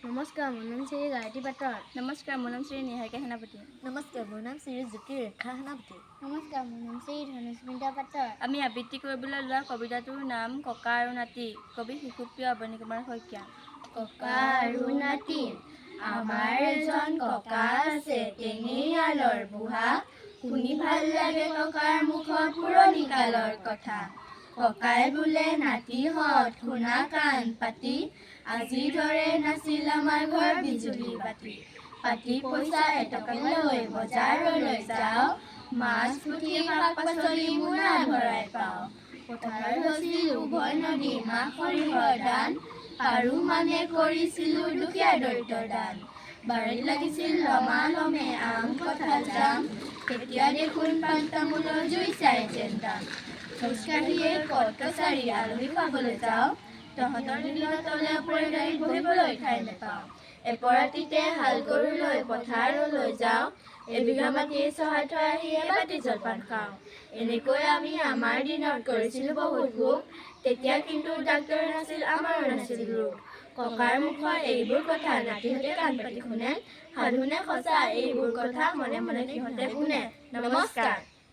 নমস্কাৰ, মোৰ নাম শ্ৰী গায়ত্ৰী পাটৰ। নমস্কাৰ, মোৰ নাম শ্ৰী নিহাৰিকা সেনাপতি। নমস্কাৰ, মোৰ নাম শ্ৰী জ্যোতি ৰেখা সেনাপতি। নমস্কাৰ, মোৰ নাম শ্ৰী ধনুস্মিতা পাটৰ। আমি আবৃত্তি কৰিবলৈ লোৱা কবিতাটোৰ নাম ককা আৰু নাতি। কবি শিশুপ্ৰিয় অৱনী কুমাৰ শইকীয়া। ককা আৰু নাতি, আমাৰ এজন ককা আছে টেঙেৰিয়ালৰ বুঢ়া। শুনি ভাল লাগে ককাৰ মুখত পুৰণি কালৰ কথা। ককাই বোলে নাতিহঁত শুনা কাণ পাতি, আজি ধৰে নাছিল আমাৰ ঘৰ বিজুলী বাতি। পাতি পইচা এটকা লৈ বজাৰলৈ যাওঁ, মাছ পুঠি শাক পাচলি মোনা ভৰাই পাওঁ। পথাৰ হৈছিল উভয় নদী মাহ সৰিয়হৰ দান, পাৰো মানে কৰিছিলো দুখীয়া দৰিদ্ৰৰ দান। বাৰীত লাগিছিল লমে আম কঁঠাল জাম, কেতিয়া দেখোন পাণ তামোলৰ জুই চাই যেন দাম। খোজকাঢ়িয়ে কট কছাৰী আলহী খাবলৈ যাওঁ, তহঁতৰ দিনত তলে ওপৰে গাড়ীত বহিবলৈ ঠাই নাপাওঁ। এপৰাতিতে হাল গৰু লৈ পথাৰলৈ যাওঁ, এবিঘা মাটি চহাই থৈ আহি এবাটি জলপান খাওঁ। এনেকৈ আমি আমাৰ দিনত কৰিছিলো বহুত ভোগ, তেতিয়া কিন্তু ডাক্তৰ নাছিল আমাৰো নাছিল ৰোগ। ককাৰ মুখৰ এইবোৰ কথা নাতিহঁতে কাণ পাতি শুনে, সাধুনে সঁচা এইবোৰ কথা মনে মনে সিহঁতে শুনে। নমস্কাৰ।